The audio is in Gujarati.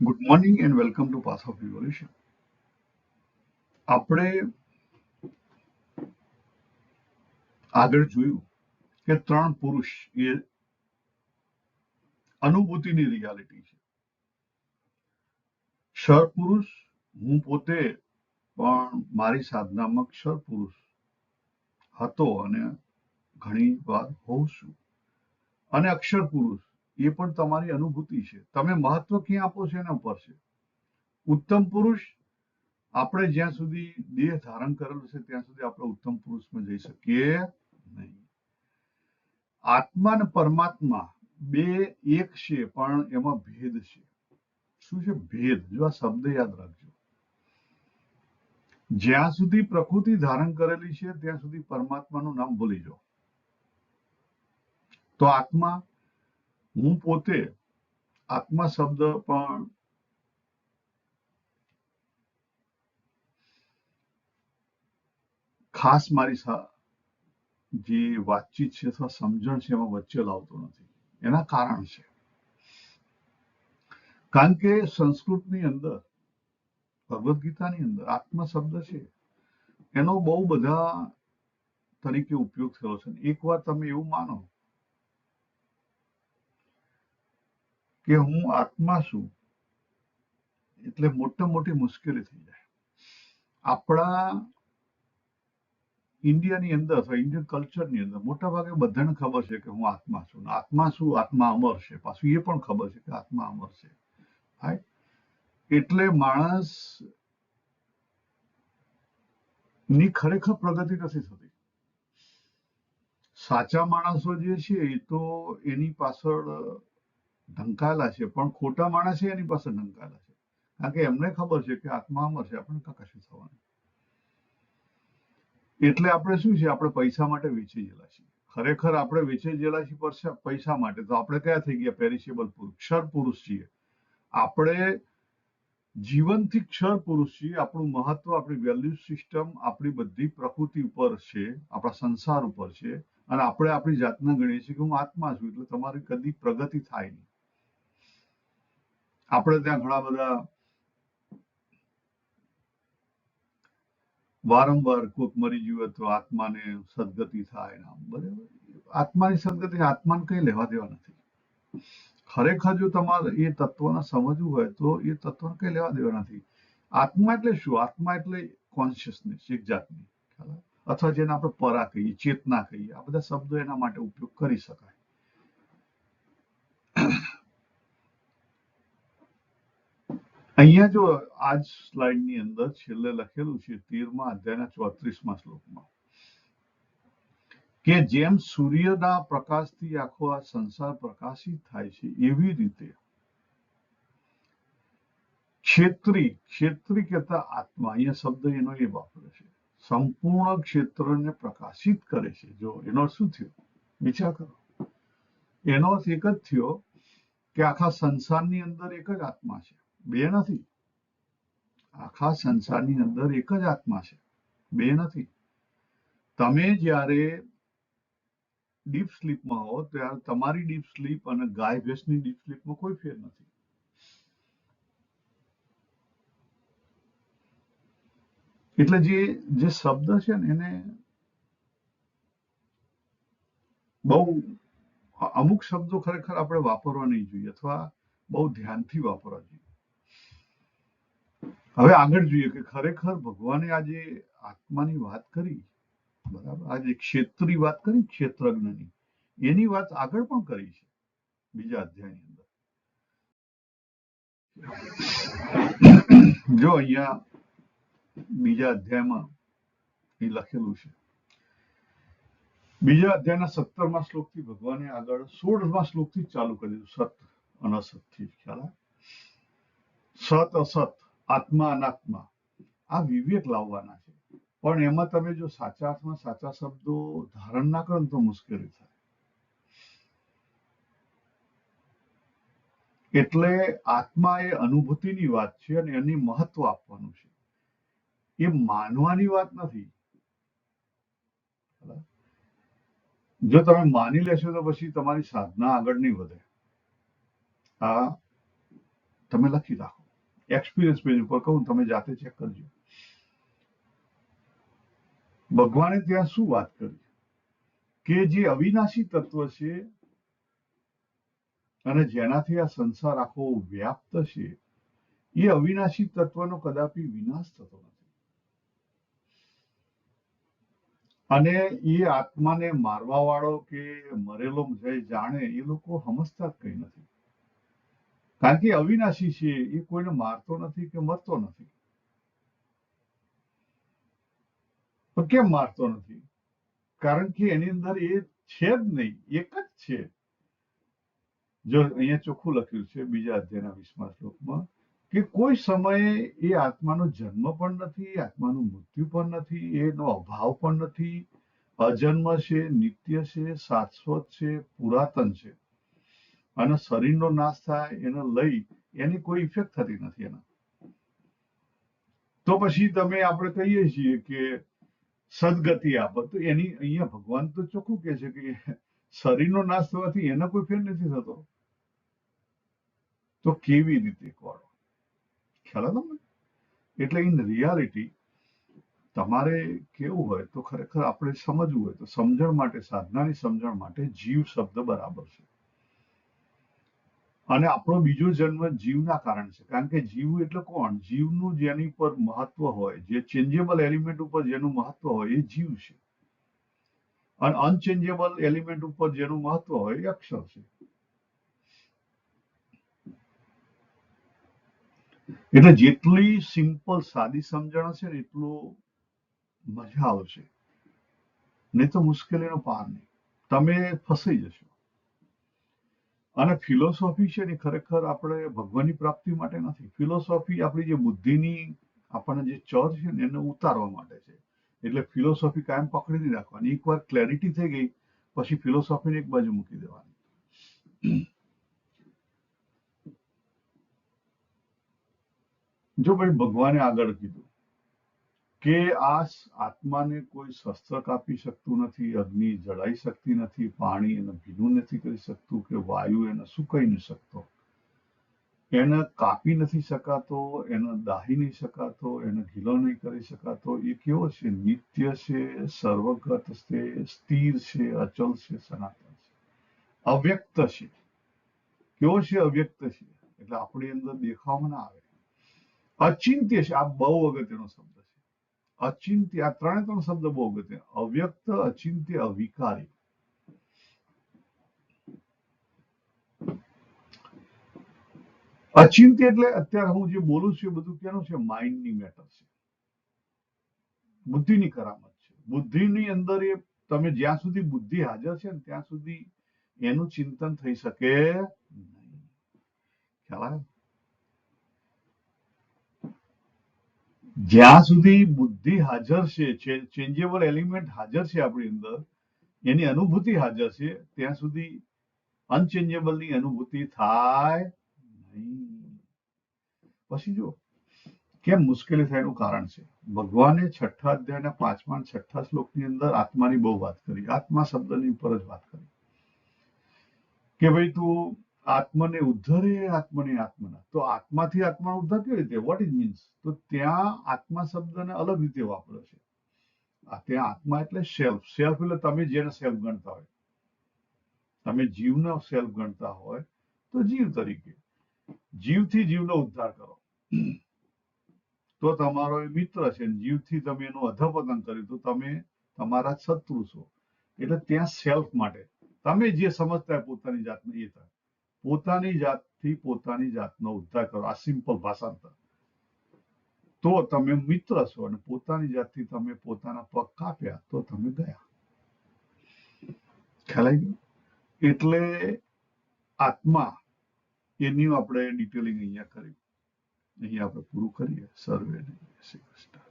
Good morning and welcome to path of revolution. આપણે આગળ જોયું કે ત્રણ પુરુષ એ અનુભૂતિની રિયાલિટી છે. ક્ષર પુરુષ હું પોતે પણ મારી સાધનામાં ક્ષર પુરુષ હતો અને ઘણી વાર હોઉં છું. અને અક્ષર પુરુષ એ પણ તમારી અનુભૂતિ છે. તમે મહત્વ ક્યાં આપો છો એના ઉપર છે. ઉત્તમ પુરુષ આપણે જ્યાં સુધી દેહ ધારણ કરેલું છે ત્યાં સુધી આપણે ઉત્તમ પુરુષમાં જઈ શકીએ નહીં. આત્મા અને પરમાત્મા બે એક છે, પણ એમાં ભેદ છે. શું છે ભેદ? જો આ શબ્દ યાદ રાખજો. જ્યાં સુધી પ્રકૃતિ ધારણ કરેલી છે ત્યાં સુધી પરમાત્માનું નામ ભૂલી જાઓ. તો આત્મા હું પોતે, આત્મા શબ્દ પણ ખાસ મારી જે વાતચીત છે અથવા સમજણ છે એમાં વચ્ચે લાવતો નથી. એના કારણ છે કારણ કે સંસ્કૃતની અંદર, ભગવદ્ ગીતાની અંદર આત્મા શબ્દ છે એનો બહુ બધા તરીકે ઉપયોગ થયો છે. એક વાર તમે એવું માનો કે હું આત્મા છું એટલે મોટી મુશ્કેલી થઈ જાય. આપણા ઇન્ડિયાની અંદર અથવા ઇન્ડિયન કલ્ચરની અંદર મોટા ભાગે બધાને ખબર છે કે હું આત્મા છું. આત્મા શું? આત્મા અમર છે. પાછું એ પણ ખબર છે કે આત્મા અમર છે. right? એટલે માણસ ની ખરેખર પ્રગતિ નથી થતી. સાચા માણસો જે છે એ તો એની પાછળ ઢંકાયેલા છે, પણ ખોટા માણસ એની પાસે ઢંકાયેલા છે. કારણ કે એમને ખબર છે કે આત્મા અમર છે, આપણે કશું થવાનું. એટલે આપણે શું છે, આપણે પૈસા માટે વેચી ગયેલા છીએ. ખરેખર આપણે વેચી ગયેલા છીએ પૈસા માટે. તો આપણે કયા થઈ ગયા? પેરિશેબલ પુરુષ, ક્ષર પુરુષ છીએ. આપણે જીવનથી ક્ષર પુરુષ છીએ. આપણું મહત્વ, આપણી વેલ્યુ સિસ્ટમ, આપણી બધી પ્રકૃતિ ઉપર છે, આપણા સંસાર ઉપર છે. અને આપણે આપણી જાતને ગણીએ છીએ કે હું આત્મા છું, એટલે તમારી કદી પ્રગતિ થાય નહીં. આપણે ત્યાં ઘણા બધા વારંવાર કોઈક મરી ગયું તો આત્માને સદગતિ થાય. બરાબર, આત્માની સદગતિ, આત્માને કઈ લેવા દેવા નથી. ખરેખર જો તમારે એ તત્વને સમજવું હોય તો એ તત્વને કઈ લેવા દેવા નથી. આત્મા એટલે શું? આત્મા એટલે કોન્શિયસનેસ, એક જાતની, અથવા જેને આપણે પરા કહીએ, ચેતના કહીએ. આ બધા શબ્દો એના માટે ઉપયોગ કરી શકાય. અહીંયા જો આજ સ્લાઇડની અંદર છેલ્લે લખેલું છે 13મા અધ્યાયના 34મા શ્લોકમાં કે જેમ સૂર્યના પ્રકાશથી આખો આ સંસાર પ્રકાશિત થાય છે, એવી રીતે ક્ષેત્રી કહેતા આત્મા, અહીંયા શબ્દ એનો એ વાપરે છે, સંપૂર્ણ ક્ષેત્રને પ્રકાશિત કરે છે. જો એનો શું થયો વિચાર કરો. એનો અર્થ એક જ થયો કે આખા સંસારની અંદર એક જ આત્મા છે, બે નથી. આખા સંસારની અંદર એક જ આત્મા છે, બે નથી. તમે જ્યારે ડીપ સ્લીપમાં હો ત્યારે તમારી ડીપ સ્લીપ અને ગાય ભેંસની ડીપ સ્લીપમાં કોઈ ફેર નથી. એટલે જે શબ્દ છે ને એને બહુ, અમુક શબ્દો ખરેખર આપણે વાપરવા નહીં જોઈએ, અથવા બહુ ધ્યાનથી વાપરવા જોઈએ. હવે આગળ જોઈએ કે ખરેખર ભગવાને આજે આત્માની વાત કરી, બરાબર, આજે ક્ષેત્રની વાત કરી, ક્ષેત્રજ્ઞની, એની વાત આગળ પણ કરી છે બીજા અધ્યાયની અંદર. જો અહીંયા બીજા અધ્યાયમાં એ લખેલું છે. બીજા અધ્યાયના 17મા શ્લોકથી ભગવાને આગળ 16મા શ્લોકથી ચાલુ કરી દીધું. સત અને અસતથી, ખ્યાલ આવે? સત અસત, આત્મા અનાત્મા, આ વિવેક લાવવાના છે. પણ એમાં તમે જો સાચા અર્થમાં સાચા શબ્દો ધારણ ના કરો તો મુશ્કેલી થાય. એટલે આત્મા એ અનુભૂતિની વાત છે અને એની મહત્વ આપવાનું છે. એ માનવાની વાત નથી. જો તમે માની લેશો તો પછી તમારી સાધના આગળ નહીં વધે. આ તમે લખી રાખો. એક્સપિરિયન્સ પેજ ઉપર કહું, તમે જાતે ચેક કરજો. ભગવાને ત્યાં શું વાત કરી કે જે અવિનાશી તત્વ છે અને જેનાથી આ સંસાર આખો વ્યાપ્ત છે, એ અવિનાશી તત્વનો કદાપી વિનાશ થતો નથી. અને એ આત્માને મારવા વાળો કે મરેલો જે જાણે એ લોકો સમજતા જ કઈ નથી. કારણ કે અવિનાશી છે, એ કોઈને મારતો નથી કે મરતો નથી. તો કેમ મારતો નથી? કારણ કે એની અંદર એ છે જ નહીં, એક જ છે. જો અહીંયા ચોખ્ખું લખ્યું છે બીજા અધ્યાયના 20મા શ્લોકમાં કે કોઈ સમયે એ આત્માનો જન્મ પણ નથી, આત્માનું મૃત્યુ પણ નથી, એનો અભાવ પણ નથી, અજન્મ છે, નિત્ય છે, શાશ્વત છે, પુરાતન છે. અને શરીરનો નાશ થાય એને લઈ એની કોઈ ઇફેક્ટ થતી નથી એના. તો પછી તમે આપણે કહીએ છીએ કે સદગતિ આપે, તો એની અહીંયા ભગવાન તો ચોખ્ખું કહે છે કે શરીરનો નાશ થવાથી એનો કોઈ ફેર નથી થતો. તો કેવી રીતે કરો? ખ્યાલ તમને? એટલે ઇન રિયાલિટી તમારે કેવું હોય તો ખરેખર આપણે સમજવું હોય તો સમજણ માટે, સાધનાની સમજણ માટે જીવ શબ્દ બરાબર છે. અને આપણો બીજો જન્મ જીવના કારણ છે. કારણ કે જીવ એટલે કોણ? જીવનું જેની પર મહત્વ હોય, જે ચેન્જેબલ એલિમેન્ટ ઉપર જેનું મહત્વ હોય એ જીવ છે. અને અનચેન્જેબલ એલિમેન્ટ ઉપર જેનું મહત્વ હોય એ અક્ષર છે. એટલે જેટલી સિમ્પલ સાદી સમજણ હશે ને એટલું મજા આવશે, નહીં તો મુશ્કેલીનો પાર નહીં, તમે ફસાઈ જશો. અને ફિલોસોફી છે ને ખરેખર આપણે ભગવાનની પ્રાપ્તિ માટે નથી. ફિલોસોફી આપણી જે બુદ્ધિની આપણને જે ચર છે ને એને ઉતારવા માટે છે. એટલે ફિલોસોફી કાયમ પકડી નહીં રાખવાની. એકવાર ક્લેરિટી થઈ ગઈ પછી ફિલોસોફીને એક બાજુ મૂકી દેવાની. જો ભાઈ ભગવાને આગળ કીધું કે આ આત્માને કોઈ શસ્ત્ર કાપી શકતું નથી, અગ્નિ જળાઈ શકતી નથી, પાણી એને ભીનું નથી કરી શકતું, કે વાયુ એને સુકાઈ નથી શકતો, એને કાપી નથી શકાતો, એને દાહી નહીં શકાતો, એને ગીલો નહીં કરી શકાતો. એ કેવો છે? નિત્ય છે, સર્વગત છે, સ્થિર છે, અચલ છે, સનાતન છે, અવ્યક્ત છે. કેવો છે? અવ્યક્ત છે. એટલે આપણી અંદર દેખાવામાં ના આવે. અચિંત્ય છે. આ બહુ અગત્યનો શબ્દ છે. અચિંત્ય, આ ત્રણ શબ્દ બહુ અગત્ય. અવ્યક્ત, અચિંત્ય, અવિકારી. અચિંત્ય એટલે અત્યારે હું જે બોલું છું એ બધું કેનું છે? માઇન્ડની મેટર છે, બુદ્ધિની કરામત છે. બુદ્ધિની અંદર એ તમે જ્યાં સુધી બુદ્ધિ હાજર છે ને ત્યાં સુધી એનું ચિંતન થઈ શકે નહીં. ખ્યાલ આવે? જ્યાં સુધી બુદ્ધિ હાજર છે, ચેન્જેબલ એલિમેન્ટ હાજર છે આપણી અંદર, એની અનુભૂતિ હાજર છે, ત્યાં સુધી અનચેન્જેબલની અનુભૂતિ થાય નહીં. પછી જો કેમ મુશ્કેલી થાય એનું કારણ છે. ભગવાને 6થા અધ્યાયના 5મા અને 6થા શ્લોકની અંદર આત્માની બહુ વાત કરી. આત્મા શબ્દની ઉપર જ વાત કરી કે ભાઈ તું આત્માને ઉદ્ધરે આત્મને આત્મના. તો આત્માથી આત્માનો ઉદ્ધાર કેવી રીતે? What is means? તો ત્યાં આત્મા શબ્દને અલગ રીતે વાપરે છે. ત્યાં આત્મા એટલે સેલ્ફ. સેલ્ફ એટલે તમે જેને સેલ્ફ ગણતા હોય, તમે જીવનો સેલ્ફ ગણતા હોય તો જીવ તરીકે જીવથી જીવનો ઉદ્ધાર કરો તો તમારો એ મિત્ર છે. જીવથી તમે એનું અધપતન કર્યું તો તમે તમારા શત્રુ છો. એટલે ત્યાં સેલ્ફ માટે તમે જે સમજતા પોતાની જાતને એ થાય. પોતાની જાતથી પોતાની જાતનો ઉદ્ધાર કરો. આ સિમ્પલ ભાષાંતર. તો તમે મિત્ર છો અને પોતાની જાતથી તમે પોતાના પગ કાપ્યા તો તમે ગયા. ખ્યાલ આવી ગયો? એટલે આત્મા એની આપણે ડિટેલિંગ અહીંયા કરી. અહીંયા આપણે પૂરું કરીએ. સર્વે શ્રી કૃષ્ણ.